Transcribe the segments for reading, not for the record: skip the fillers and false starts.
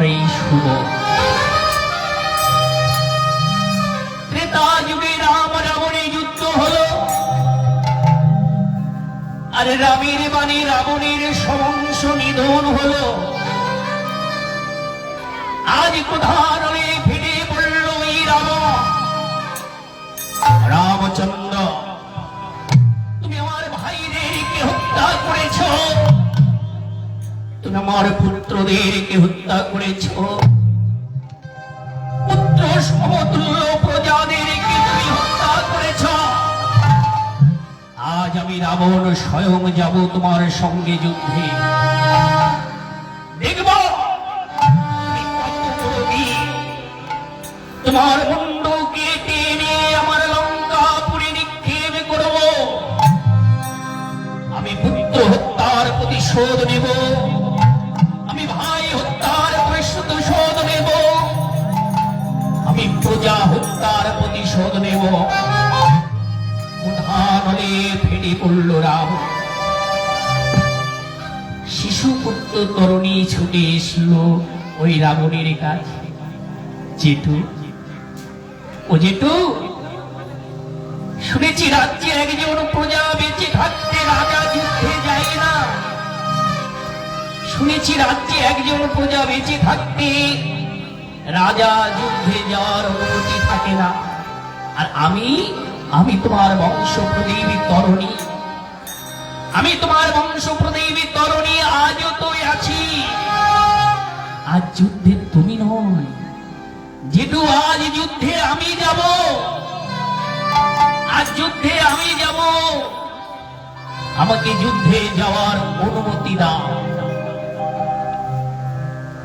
এই শুভ ত্রেতা যুগে রাম রাবণের যুদ্ধ হলো, আর রামের বাণী রাবণের সমংশ নিধন হলো। আজ কোধানলে ফিরে পড়ল এই রাবণ। রামচন্দ্র, তুমি আমার ভাইদেরকে হত্যা করেছ, তুমি আমার পুত্রদেরকে হত্যা করেছ, পুত্র সমতুল্য প্রজাদেরকে তুমি হত্যা করেছ। আজ আমি রাবণ স্বয়ং যাব তোমার সঙ্গে যুদ্ধে, দেখব তোমার মুন্ড কেটে নিয়ে আমার লঙ্কাপুরে নিক্ষেপ করব। আমি পুত্র হত্যার প্রতিশোধ নেব, আমি ভাই হত্যার প্রতিশোধ নেব, আমি প্রজা হত্যার প্রতিশোধ নেব। উদাহরণে ফেটে পড়ল রাম। শিশু পুত্র তরুণী ছুটে এসলো ওই রাবণের কাছে। জেঠু, ও জেঠু, শুনেছি রাজ্যে একজন প্রজা বেঁচে থাকতে রাজা যুদ্ধে যায় না। শুনেছি রাজ্যে একজন প্রজা বেঁচে থাকতে রাজা যুদ্ধে যাওয়ার অনুমতি থাকে না। আর আমি তোমার বংশ প্রদীপী তরুণী, আমি তোমার বংশ প্রদীপী তরুণী, আজও তো আছি। আজ যুদ্ধে তুমি নয় যেটু, আজ যুদ্ধে আমি যাব, আজ যুদ্ধে আমি যাব। আমাকে যুদ্ধে যাওয়ার অনুমতি দাও।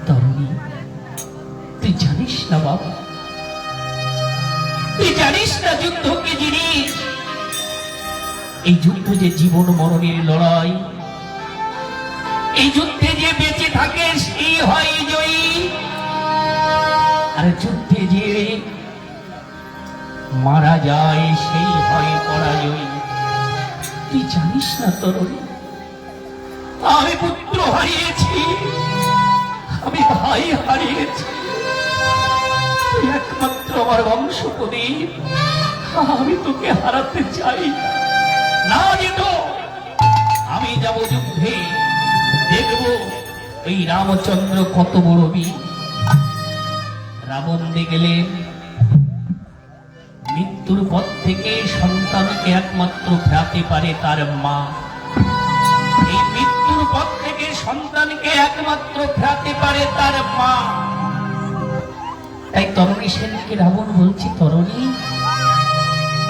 তরুণী, তুই জানিস না বাবা, তুই জানিস না যুদ্ধ কি জিনিস? এই যুদ্ধ যে জীবন মরণের লড়াই, এই যুদ্ধে যে বেঁচে থাকে সেই হয় জয়ী, আর যুদ্ধে যে মারা যায় সেই হয় পরাজয়ী। তুই জানিস না তরুণী, আমি পুত্র হারিয়েছি, আমি ভাই হারিয়েছি, তুই একমাত্র আমার বংশ প্রদীপ। আমি তোকে হারাতে চাই না। যেত আমি যাব যুদ্ধে, দেখব এই রামচন্দ্র কত বড় বীর। রাবণ দেখলেন মৃত্যুর পথ থেকে সন্তানকে একমাত্র ফেরাতে পারে তার মা। এই মৃত্যুর পথ থেকে সন্তানকে একমাত্র ফেরাতে পারে তার মা। তাই তরুণী সেনকে রাবণ বলছি, তরুণী,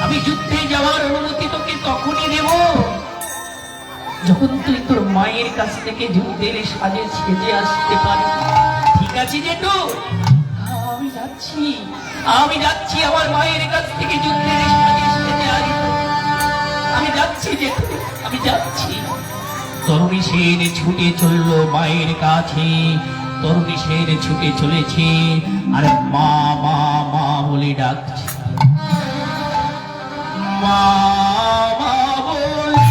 আমি যুদ্ধে যাওয়ার অনুমতি তোকে তখনই দেব যখন তুই তোর মায়ের কাছ থেকে যুদ্ধের সাজে সেজে আসতে পারবি। ঠিক আছে জেঠু, আমি যাচ্ছি, আমি যাচ্ছি আমার মায়ের কাছ থেকে যুদ্ধের সাজে সেজে আসবো। আমি যাচ্ছি জেঠু, আমি যাচ্ছি। তরুণী সেন ছুটে চলল মায়ের কাছে। তরুণী সেন ছুটে চলেছে আর মা মা মা বলে ডাকছে। মা মা বলে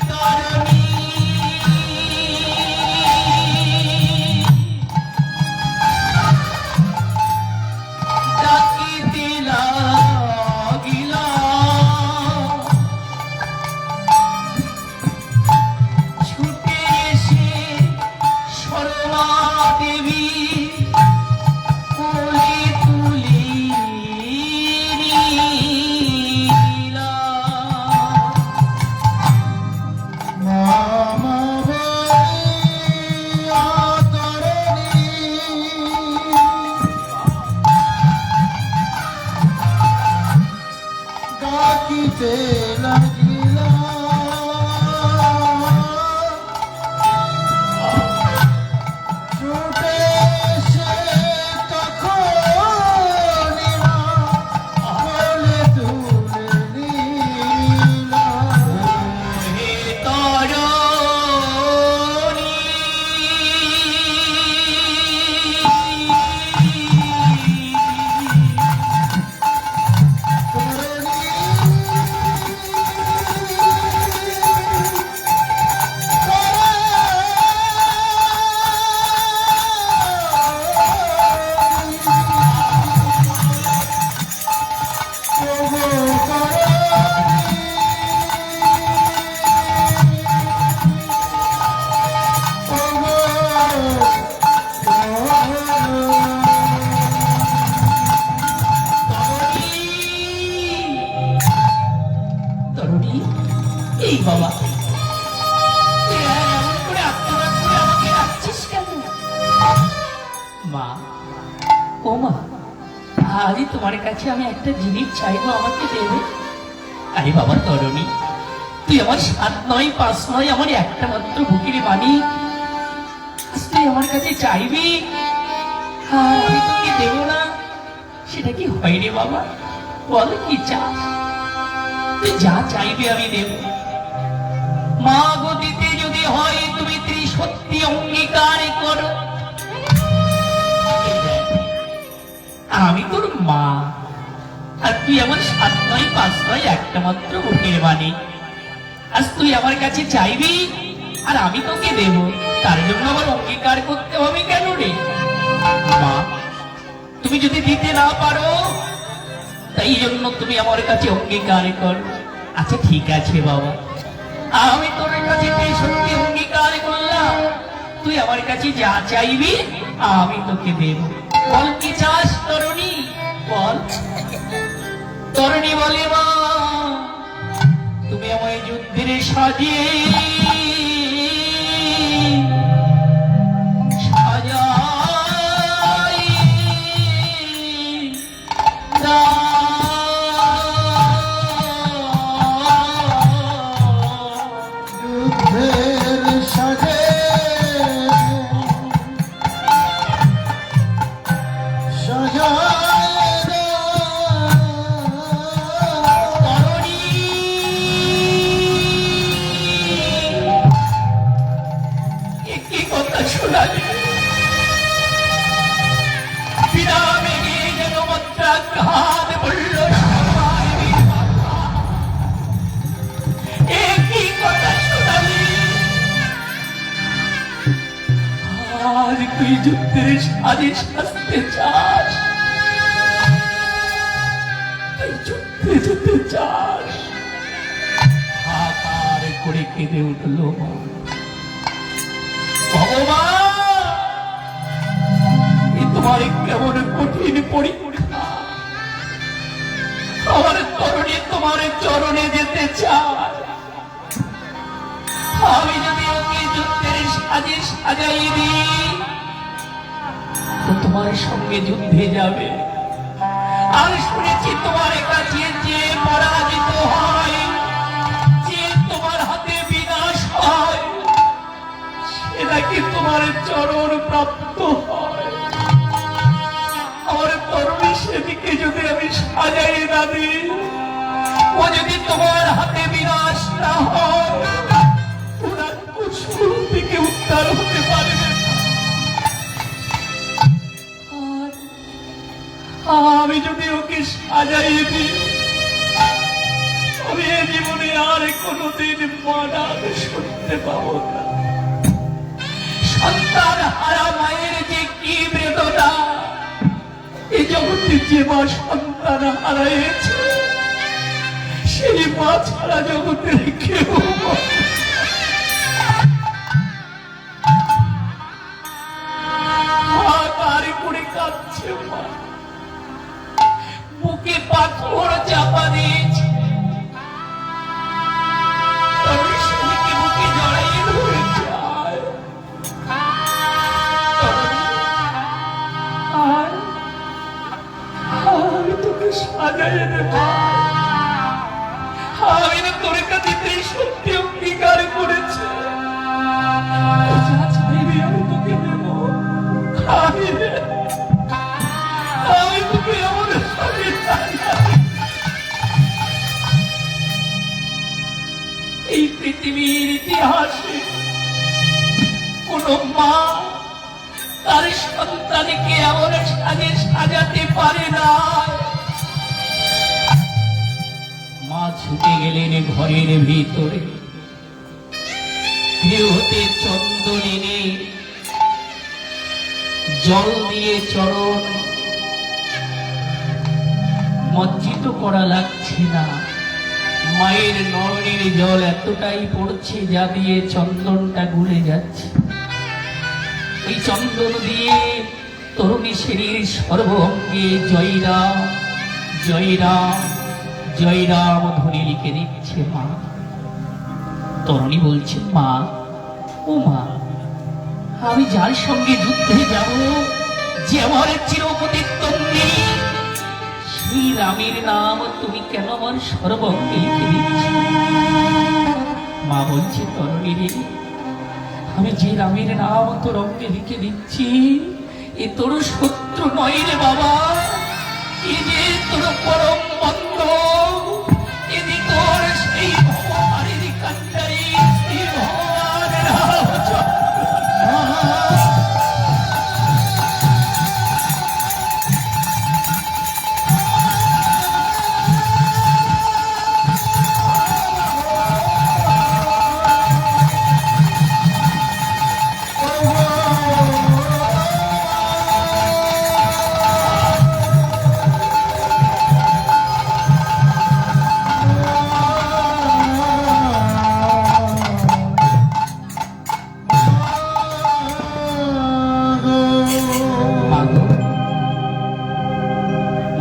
তরুণী ডাকিতে লাগিলা। ছুটে এসে সরলা দেবী কোলে তুলে নিলা। মামা বলিয়া তরুণী ডাকিতে লাগিলা। ছুটে এসে তখনই মা কোলে তুলে নিলা। হে তরুণী, মা, ও মা, আজই তোমার কাছে আমি একটা জিনিস চাইবো, আমাকে দেবে? আরে বাবা তরুণী, তুই আমার 7 নয় 5 নয়, আমার একটা মাত্র বুকের বাণী, আজ তুই আমার কাছে চাইবি আর আমি তোকে দেবো না, সেটা কি হয় রে বাবা? বল কি চাস? তুই যা চাইবি আমি দেব। মা গো, দিতে যদি হয় তুমি সত্যি অঙ্গীকার করো। আমি তোর মা, আর তুই আমার 7 নয় 5 নয়, একটা মাত্র বুকের বাণী। আজ তুই আমার কাছে চাইবি আর আমি তোকে দেব, তার জন্য আমার অঙ্গীকার করতে হবে কেন রে? মা, তুমি যদি দিতে না পারো, তাই জন্য তুমি আমার কাছে অঙ্গীকার কর। আচ্ছা ঠিক আছে বাবা, আমি তোর কাছে সত্যি অঙ্গীকার করলাম, তুই আমার কাছে যা চাইবি আমি তোকে দেব। বল কি চাস তরুণী, বল। তরুণী বলে, মা তুমি আমায় যুদ্ধের সাজিয়ে সাজাই দাও। যুদ্ধের সাজে সাজায় তরুণী, কি কথা শোনালে? বিরামে গিয়ে যেন মন্ত্রাঘাত বলল সবাই বীর মাতা। এ কি কথা শোনালি? আজ তুই যুদ্ধের সাজে সাজতে চাস, তুই যুদ্ধে যেতে চাস। হাহাকার করে কেঁদে উঠল মা। ভগবান, এ তোমার কেমন কঠিন পরীক্ষা। আমার তরুণী তোমার চরণে যেতে চায়, আমি যদি ওকে যুদ্ধের সাজে সাজাই দিই, তো তোমার সঙ্গে যুদ্ধে যাবে। আর শুনেছি তোমার কাছে যে পরাজিত হয়, যে তোমার হাতে বিনাশ হয়, সে নাকি তোমার চরণ প্রাপ্ত হয়। আমার তরুণী সেদিকে যদি আমি সাজাই না দিই, ও যদি তোমার হাতে বিনাশ না হয়, ওরা কুসুম থেকে উদ্ধার হতে পারবে না। আর আমি যদি ওকে সাজাই দিই, আমি এ জীবনে আর কোনোদিন মানান শুনতে পাবো না। সন্তান হারা মায়ের যে কি বেদনা, এই জগতে যে মা সন্তান হারাইছে, সেই মা ছাড়া জগতের কেউ হাহাকার করে কাঁদছে মা, বুকে পাথর চাপা দিয়েছে। তবে সেদিকে বুকে জড়াইয়ে ধরে যায়। আর আমি তোকে সাজাইয়ে দেব, আমি না তোর কাছে সত্যি অঙ্গীকার করেছে, যা চাইবি আমি তোকে দেব। আমি তোকে আমার এই পৃথিবীর ইতিহাসে কোন মা তার সন্তানকে এমন সাজে সাজাতে পারে না। মা ছুটে গেলেন ঘরের ভিতরে, গৃহতে চন্দন এনে জল দিয়ে চরণ মজ্জিত করা লাগছে না। মায়ের নয়নের জল এতটাই পড়ছে যা দিয়ে চন্দনটা গুলে যাচ্ছে। এই চন্দন দিয়ে তরুণী শ্রেণীর সর্বঙ্গে জয় রাম জয় রাম জয় রাম ধ্বনি লিখে দিচ্ছে মা। তরুণী বলছে, মা, ও মা, আমি যার সঙ্গে যুদ্ধে যাব, যে আমার চিরপ্রতিদ্বন্দ্বী সেই রামের নাম তুমি কেন আমার সর্বঙ্গে লিখে দিচ্ছ? মা বলছে, তরুণী রে, আমি যে রামের নাম তোর অঙ্গে লিখে দিচ্ছি এ তোর শত্রু নয় রে বাবা, এ যে তোর পরম বন্ধু, এদি তোর সেই ভগবানের কান্ডারি, সেই ভগবানের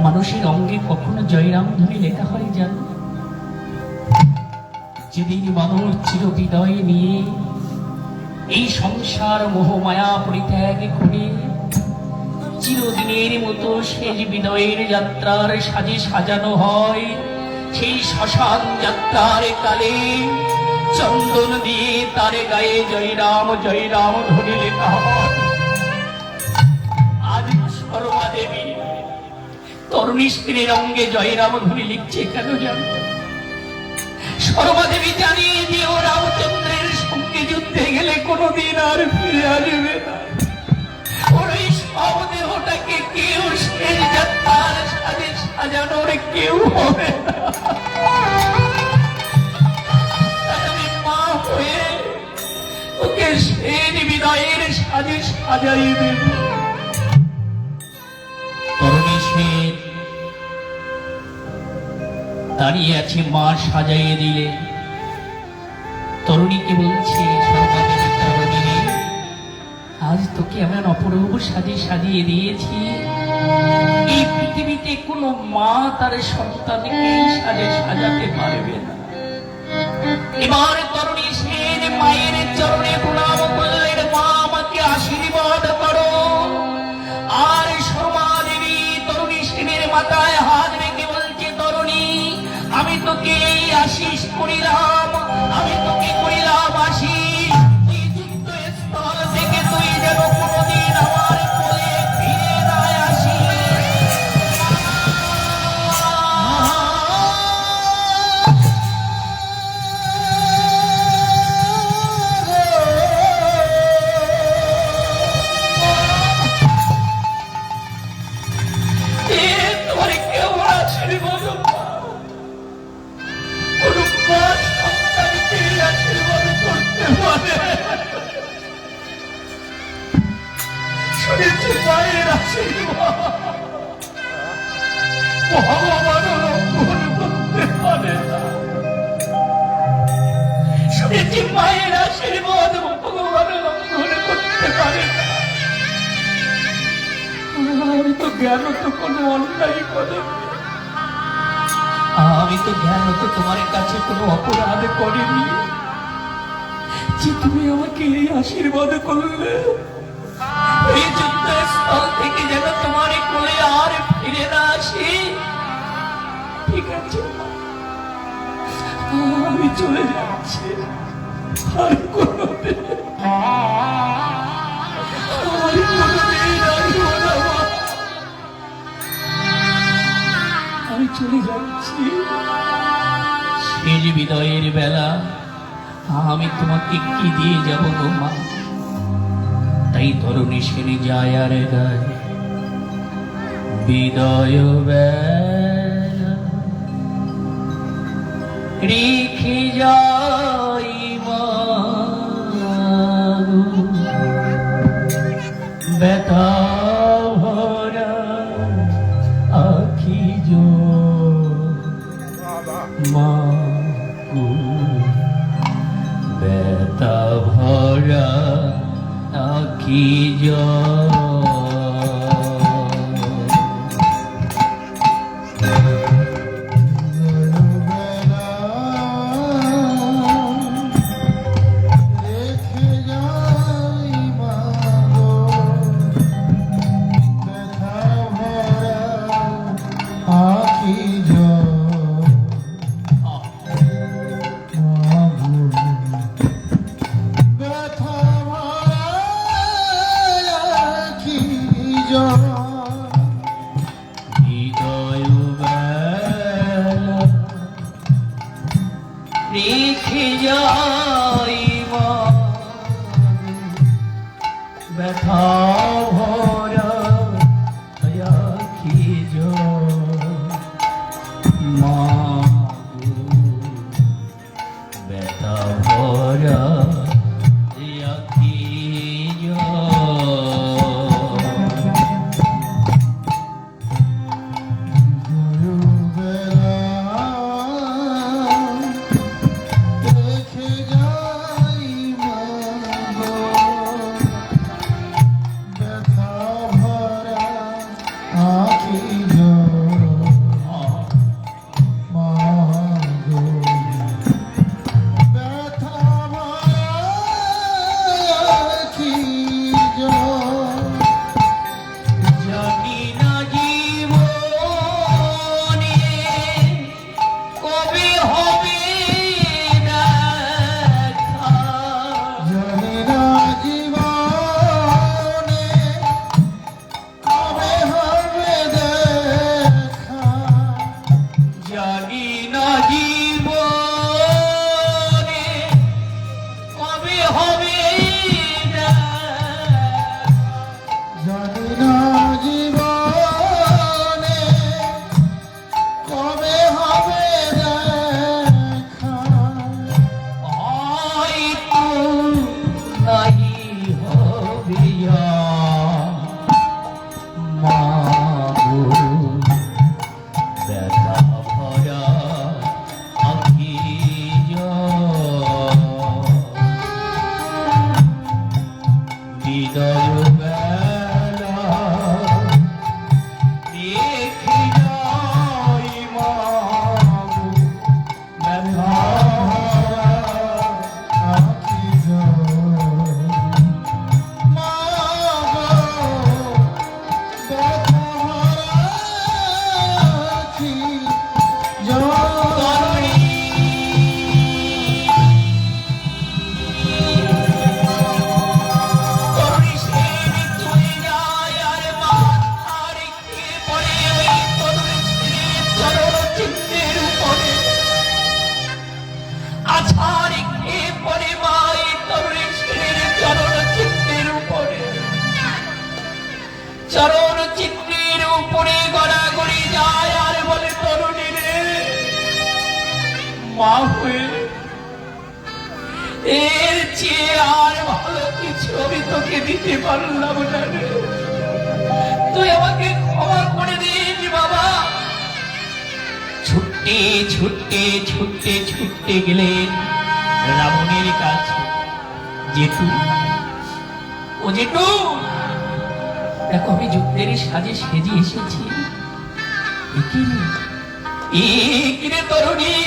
মানুষের অঙ্গে কখনো জয়রাম ধ্বনি লেখা হয় জানো? যেদিন মানুষ চির বিদায় নিয়ে এই সংসার মোহ মায়া পরিত্যাগ করে চিরদিনের মতো শেষ বিদায়ের যাত্রার সাজে সাজানো হয়, সেই শ্মশান যাত্রার কালে চন্দন দিয়ে তার গায়ে জয়রাম জয়রাম ধ্বনি লেখা হয়। আজ শর্মা দেবী তরুণী স্ত্রীর অঙ্গে জয়রাম ধ্বনি লিখছে কেন জানো? শর্মা দেবী জানিয়ে যে ও রামচন্দ্রের সঙ্গে যুদ্ধে গেলে কোনোদিন আর ফিরে আসবে না। ওর এই শবদেহটাকে কেউ শেষ যাত্রার সাজে সাজানোর কেউ হবে না। আমি মা হয়ে ওকে শেষ বিদায়ের সাজে সাজাই দেব। তরুণী শের দাঁড়িয়ে আছে, মা সাজাইয়ে দিলে। তরুণীকে বলছে, তরুণী রে, আজ তোকে এমন অপরূপ সাজে সাজিয়ে দিয়েছি, এই পৃথিবীতে কোনো মা তার সন্তানকে এই সাজে সাজাতে পারবে না। এবার তরুণী সেন মায়ের চরণে প্রণাম করলেন, মা আমাকে আশীর্বাদ করো। আর শর্মা দেবী তরুণী সেনের মাথায় হাত রেখে বলছে, তরুণী আমি তোকে এই আশীষ করিলাম, আমি তোকে করিলাম আশীষ, এই যুদ্ধস্থল থেকে তুই যেন কোনোদিন আমার কোলে ফিরে না আসিস। তোমার কেউ আশীর্বাদ শুনেছি মায়ের আশীর্বাদ ভগবানও রক্ষণ করতে পারে না। শুনেছি মায়ের আশীর্বাদ ভগবানও রক্ষণ করতে পারে না। আমি তো জ্ঞান তো কোনো অন্যায় করে, আমি তো জ্ঞান তো তোমার কাছে কোনো অপরাধ করিনি যে তুমি আমাকে এই আশীর্বাদ করলে এই যুদ্ধস্থল থেকে যেন তোমার কোলে আর ফিরে না আসি। ঠিক আছে, আমি চলে যাচ্ছি, আর কোনোদিন আমি চলে যাচ্ছি। শেষ বিদায়ের বেলা আমি তোমাকে কি দিয়ে যাব গো মা? তাই তরুণী সেনে যায় আর গায়, বিদায় বেলা রেখে যাই মা ব্যথা ভরা আখি জো মা ব্যথা ভরা আখি জো। জয় হৃদয় বেলা রেখে যাই মা ব্যথা ভরা আখি জয় মা গো, ব্যথা ভরা আখি রেখে যাই মা গো, ব্যথা ভরা আখি জয় মা গো, ব্যথা ভরা আখি জয় জানি না জীবনে কবে হবে দেখা, জানি না জীবনে কবে হবে দেখা, জানি না জীবনে কবে হবে দেখা, জানি না জীবনে কবে হবে দেখা, হয়তো নাহি হবে মা গো, ব্যথা ভরা আখি হৃদয় বেলা রেখে যাই মা গো, ব্যথা ভরা আখি জয় মা গো, ব্যথা ভরা আখি জয় চরণ চিত্রের উপরে গড়াগড়ি যায় আর বলে তরুণী রে মা হয়ে এর চেয়ে আর ভালো কিছু আমি তোকে দিতে পারলাম না রে, তুই আমাকে ক্ষমা করে দিস বাবা। ছুটতে ছুটতে ছুটতে ছুটতে গেলেন রাবণের কাছে। জেঠু, ও জেঠু, দেখো আমি যুদ্ধের সাজে সেজে এসেছি। একিরে তরুণী,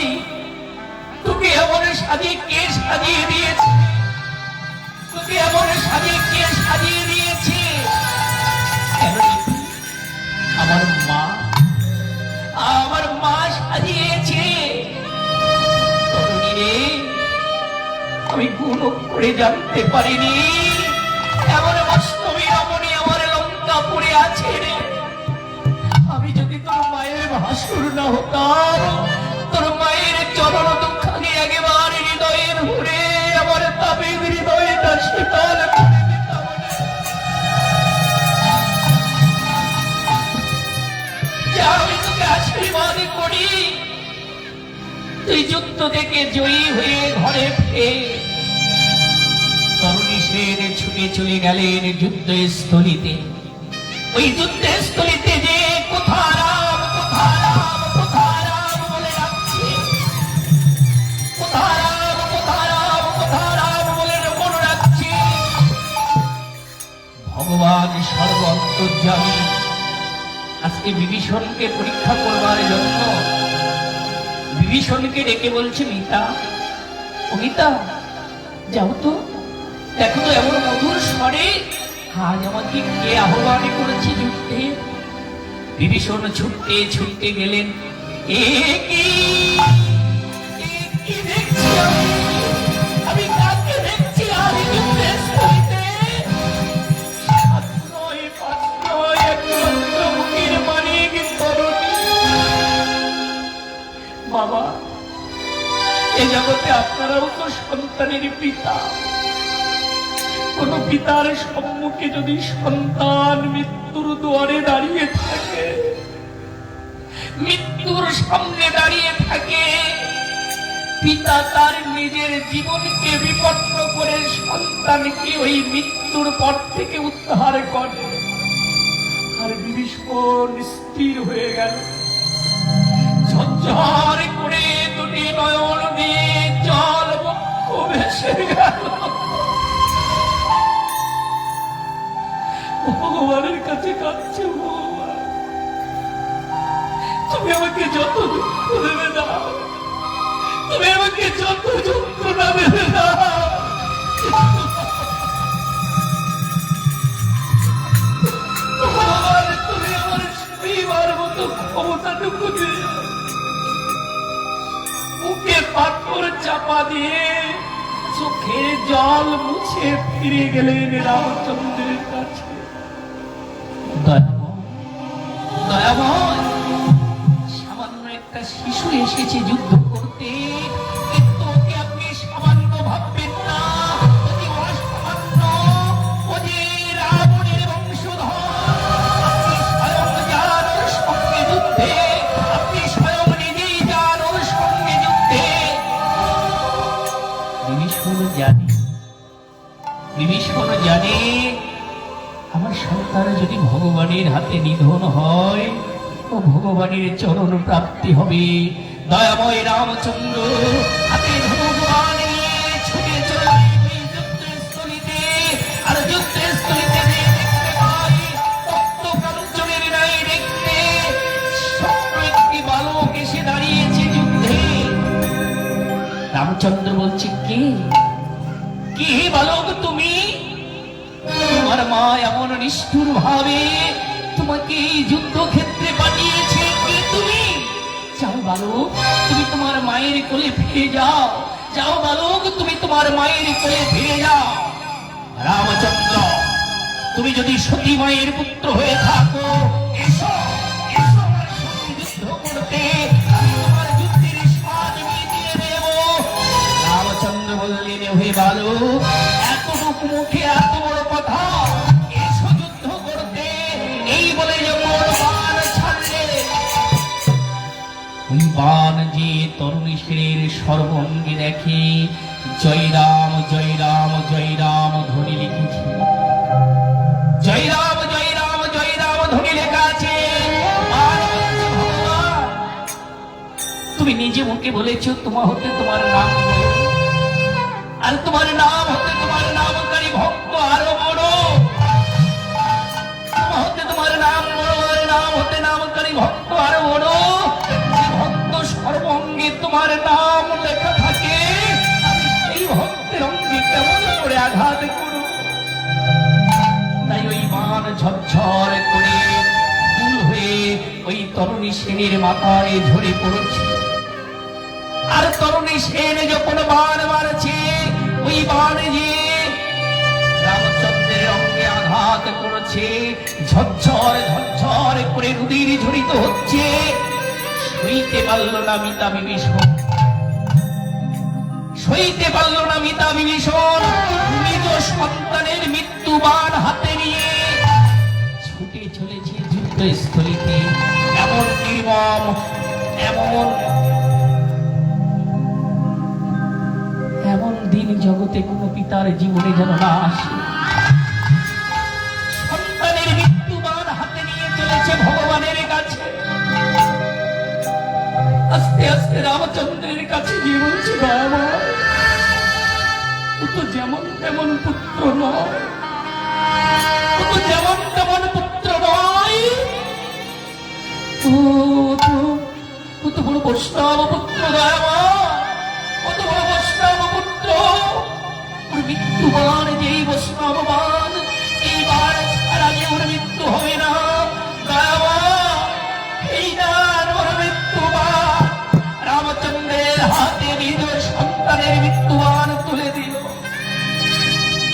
তোকে এমন সাজিয়ে কে সাজিয়ে দিয়েছে? তোকে এমন সাজিয়ে কে সাজিয়ে দিয়েছে? কেন জেঠু? আমার মা সাজিয়েছে। তরুণী রে, আমি কোনো করে জানতে পারিনি এমন বাস্তবে রমণী আমার লঙ্কাপুরে আছে রে। আমি যদি তোর মায়ের ভাসুর না হতাম, তোর মায়ের চরণ দুঃখানি একেবারে হৃদয়ের ভরে আমার তাবে হৃদয়টা শীতল করে দিতাম রে। যা আমি তোকে আশীর্বাদ করি, তুই যুদ্ধ থেকে জয়ী হয়ে ঘরে ফিরে। তরুণী সেন ছুটে চলে গেলেন যুদ্ধস্থলিতে। ওই যুদ্ধস্থলিতে যে কোথা রাম কোথা রাম কোথা রাম বলে ডাকছে, কোথা রাম কোথা রাম কোথা রাম বলে মনে রাখছে। ভগবান সর্বন্তর্যামী আজকে বিভীষণকে পরীক্ষা করবার জন্য বিভীষণকে ডেকে বলছে, মিতা, ও মিতা, যাও তো, দেখো তো এমন মধুর স্বরে আজ আমাকে কে আহ্বান করেছে যুদ্ধে। বিভীষণ ছুটতে ছুটতে গেলেন। এ কি দেখছি আমি কাকে দেখছি? আমি যুদ্ধের স্থলিতে সাত নয় পাঁচ নয় বাবা, এ জগতে আপনারাও তো সন্তানের পিতা। কোন পিতার সম্মুখে যদি সন্তান মৃত্যুর দুয়ারে দাঁড়িয়ে থাকে, মৃত্যুর সামনে দাঁড়িয়ে থাকে, পিতা তার নিজের জীবনকে বিপন্ন করে সন্তানকে ওই মৃত্যুর পর থেকে উদ্ধার করে। আর বিভীষণ স্থির হয়ে গেল, ঝরঝর করে দুটি নয়ন দিয়ে জল বক্ষ ভেসে গেল। ভগবানের কাছে কাঁদছে, ভগবান তুমি আমাকে যত দুঃখ দেবে না, তুমি আমাকে যত যন্ত্রণা দেবে না, ভগবান তুমি আমার সইবার মতো ক্ষমতাটুকু দিও। মুখে পাথর চাপা দিয়ে চোখের জল মুছে ফিরে গেলেন রামচন্দ্রের কাছে। দয়াময়, সামান্য একটা শিশু এসেছে যুদ্ধ করতে, কিন্তু ওকে আপনি সামান্য ভাববেন না। অতি অসামান্য, ও যে রাবণের বংশধর। আপনি স্বয়ং যান ওর সঙ্গে যুদ্ধে, আপনি স্বয়ং নিজেই যান ওর সঙ্গে যুদ্ধে। বিভীষণ জানে আমার সন্তান যদি ভগবানের হাতে নিধন হয়, ও ভগবানের চরণ প্রাপ্তি হবে। দয়াময় রামচন্দ্র হাতে ভগবান নিয়ে ছুটে চলে যুদ্ধস্থলীতে। আর যুদ্ধস্থলীতে দেখতে পাই তপ্ত কাঞ্চনের ন্যায় দেখতে ছোট্ট একটি বালক এসে দাঁড়িয়েছে যুদ্ধে। রামচন্দ্র বলছে, কে হে বালক তুমি? তোমার মা এমন নিষ্ঠুর ভাবে তোমাকে এই যুদ্ধক্ষেত্রে পাঠিয়েছে, কে তুমি? যাও বালক, তুমি তোমার মায়ের কোলে ফিরে যাও। যাও বালক, তুমি তোমার মায়ের কোলে ফিরে যাও। রামচন্দ্র, তুমি যদি সতী মায়ের পুত্র হয়ে থাকো, এসো এসো আমার সঙ্গে যুদ্ধ করতে, আমি তোমার যুদ্ধের স্বাদ মিটিয়ে দেব। রামচন্দ্র বললেন, হে বালক, এতটুকু মুখে এত বড় কথা, এসো যুদ্ধ করতে। এই বলে যখন বাণ ছাড়লে, ওই বাণ যে তরুণী শেরের সর্বঙ্গে দেখে জয় রাম জয় রাম জয় রাম ধ্বনি লিখেছে। জয় রাম জয় রাম জয় রাম ধ্বনি লেখা আছে। ভগবান, তুমি নিজে মুখে বলেছ তোমার হতে তোমার নাম, আর তোমার নাম হতে তোমার নামকারী ভক্ত আরো বড়। তোমার হতে তোমার নাম বড়, আর নাম হতে নামকারী ভক্ত আরো বড়। যে ভক্ত সর্বঙ্গে তোমার নাম লেখা থাকে, আমি সেই ভক্তের অঙ্গে কেমন করে আঘাত করব? তাই ওই বাণ ঝরঝর করে ফুল হয়ে ওই তরুণী সেনের মাথায় ঝরে পড়ছে। আর তরুণী সেন যখন বাণ মারছে, ওই বাণ যে রামচন্দ্রের অঙ্গে আঘাত করেছে, ঝরঝর ঝরঝর করে রুধির ঝরিত হচ্ছে। সইতে পারল না মিতা বিভীষণ, সইতে পারল না মিতা বিভীষণ। নিজ সন্তানের মৃত্যু বাণ হাতে নিয়ে ছুটে চলেছে যুদ্ধস্থলীতে। এমন নির্মম, এমন দিন জগতে কোনো পিতার জীবনে যেন না আসে। সন্তানের মৃত্যুবাণ হাতে নিয়ে চলেছে ভগবানের কাছে। আস্তে আস্তে রামচন্দ্রের কাছে গিয়ে বলছে, দয়াময়, ও তো যেমন তেমন পুত্র নয়, ও তো যেমন তেমন পুত্র নয়, ও তো বড় বৈষ্ণব পুত্র। দয়াময়, কত বড় বৈষ্ণব পুত্র। ওর মৃত্যুবাণ যেই বৈষ্ণব বাণ, এই বাণ ছাড়া যে ওর মৃত্যু হবে না। দয়াময়, এই দান ওর মৃত্যুবাণ। রামচন্দ্রের হাতে নিজ সন্তানের মৃত্যুবাণ তুলে দিল।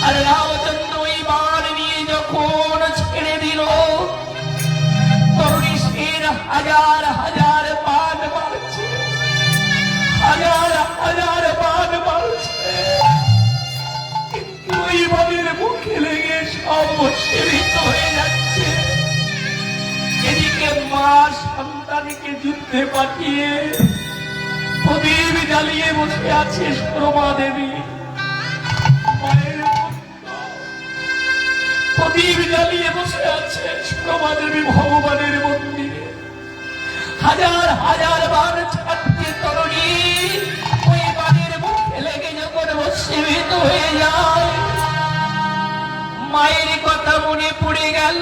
আর রামচন্দ্র ওই বাণ নিয়ে যখন ছেড়ে দিল, তরুণী সেন হাজার হাজার বাণ মারছে। মুখে লেগে সব ভস্মীভূত হয়ে যাচ্ছে। এদিকে মা সন্তানকে যুদ্ধে পাঠিয়ে প্রদীপ জ্বালিয়ে বসে আছে সুরমা দেবী। মায়ের পুত্র প্রদীপ জ্বালিয়ে বসে আছে সুরমা দেবী ভগবানের মন্দিরে। হাজার হাজার বার ছাড়ছে তরুণী, ওই বাড়ির মুখে লেগে যখন ভস্মীভূত হয়ে যায়, মায়ের কথা মনে পড়ে গেল।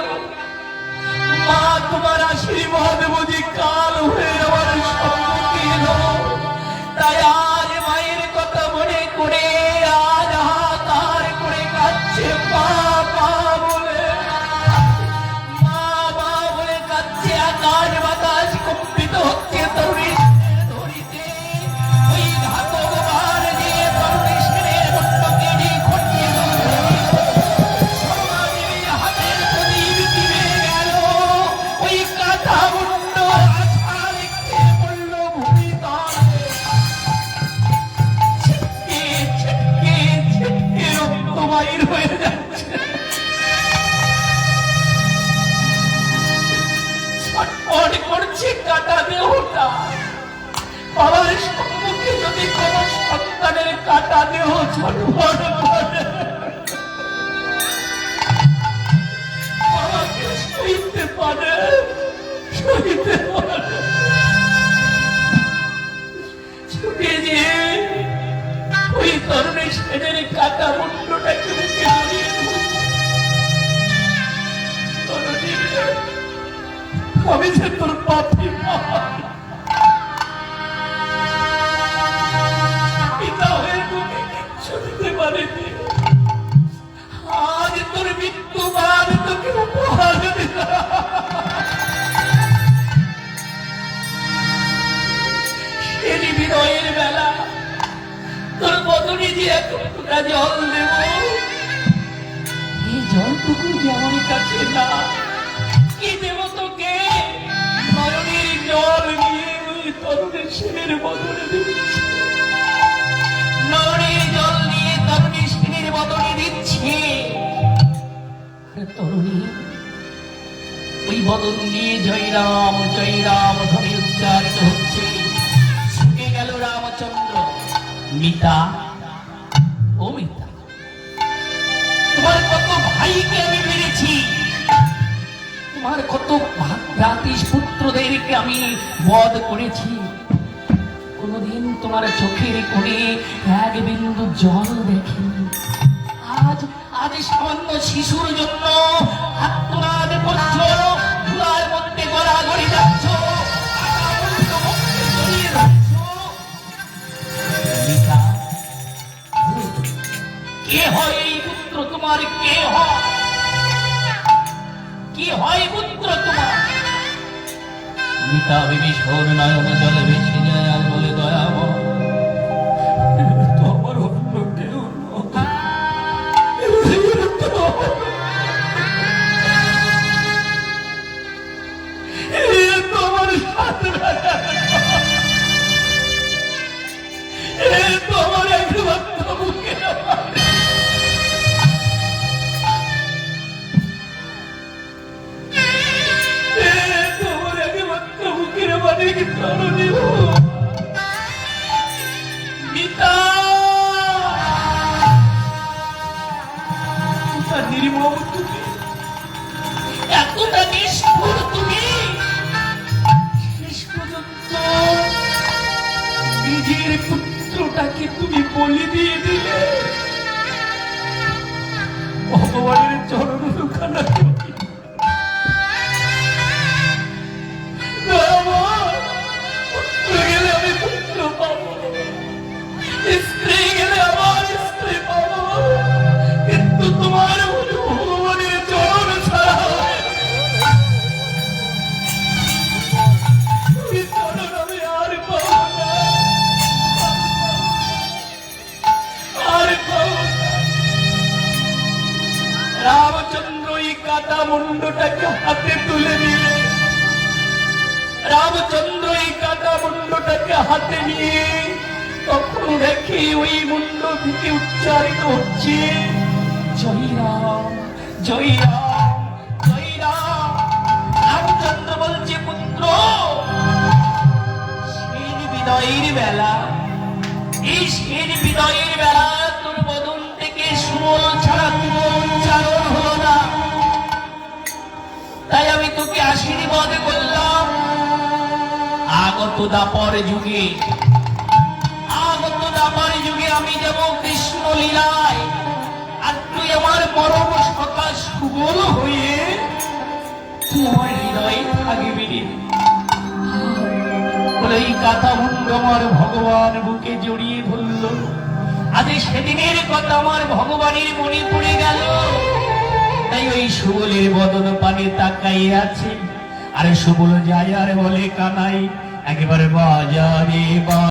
মা, তোমার আশীর্বাদ বুঝি কাল হয়ে আমার সম্মুখে এলো। তাই আজ মায়ের কথা মনে করে আজ হাহাকার করে কাঁদছে মা মা বলে। মা মা বলে কাঁদছে, আকাশ বাতাস কম্পিত হচ্ছে তরুণীর ধরিতে। ওই ঘাতক বার দিয়ে তরুণী সেনের মুন্ডকে নিয়ে খটিয়ে হাতের প্রদীপ কিনে গেল। ওই কাঁথা মুন্ড আশা রেখে পড়ল ভূমি তলে। ছিটকে ছিটকে ছিটকে রক্ত বাইর হয়ে যাচ্ছে। ছটফট করছে কাটা দেহটা। বাবার সম্মুখে যদি কোন সন্তানের কাটা দেহ ছটফট করে, বাবাকে সইতে পারে, সইতে পারে। ছুটে যেয়ে ওই তরুণী সেনের কাটা মুন্ডটাকে মুখে জড়িয়ে ধরছে। তরুণী, আমি যে তোর পাপি মা, পিতা হয়ে তোকে কিচ্ছু দিতে পারিনি। আজ তোর মৃত্যুবাদ তোকে উপহার দিলাম। সেই বিনয়ের বেলা তোর বদনে যে এক ফোঁটা জল দেব, এই জলটুকু যে আমার কাছে না, কি দেব তোকে? নয়নের জল নিয়ে ওই তরুণের সেনের বদনে দিচ্ছে। নয়নের জল নিয়ে তরুণের সেনের বদনে দিচ্ছে। তরুণী ওই বদন দিয়ে জয় রাম ধ্বনি উচ্চারিত হচ্ছে। ছুটে গেল রামচন্দ্র। মিতা, ও মিতা, তোমার কত ভাইকে আমি মেরেছি, তোমার কত ভ্রাতি পুত্রদেরকে আমি বধ করেছি। কোনদিন তোমার চোখের কোণে এক বিন্দু জল দেখিনি। আজ আজ সামান্য শিশুর জন্য আত্মনাদ করছো, ধুলার মধ্যে গড়াগড়ি যাচ্ছ, কে হয় এই পুত্র তোমার? কে হয়? কি হয় পুত্র তোমার? মিতা বিভীষণ নয়ন জলে ভেসে যায় আর বলে, দয়াময়, তো আমার অন্য কেউ নয়। তোমার সাথে তোমার একমাত্র মুখে নির্মম তুমি, এতটা নিষ্ঠুর তুমি, শেষ পর্যন্ত নিজের পুত্রটাকে তুমি বলি দিয়ে দিলে। ভগবানের চরণ দুখানা পুত্র গেলে আমি পুত্র পাবো, স্ত্রী গেলে আমার স্ত্রী পাবো, কিন্তু তোমার ভগবানের চরণ ছাড়া চরণ আমি আর পাবো না, আর পাবো না। রামচন্দ্র এই কাটা মুন্ডটাকে হাতে তুলে নিলে, রামচন্দ্র এই কাটা মুন্ডটাকে হাতে নিয়ে তখন দেখে ওই মুন্ড থেকে উচ্চারিত হচ্ছে, জয় রাম জয় রাম জয় রাম। রামচন্দ্র বলছে, পুত্র, শের বিদায়ের বেলা, এই শের বিদায়ের বেলা তোর বদন থেকে সুমল ছাড়া তুমল উচ্চারণ হলো না, তাই আমি তোকে আশীর্বাদ করলাম। আগত দাপর যুগে, আগত দাপর যুগে আমি যাব কৃষ্ণ লীলায়, আর তুই আমার পরম সখা সুবল হয়ে তুই আমার হৃদয়ে থাকবি রে। বলে এই কথা মুন্ড আমার ভগবান বুকে জড়িয়ে ধরল। আজ সেদিনের কথা আমার ভগবানের মনে পড়ে গেল, তাই ওই সুবলের বদন পানে তাকাইয়ে আছে। আর সুবল যায় আর বলে, কানাই একেবারে বাজারে বা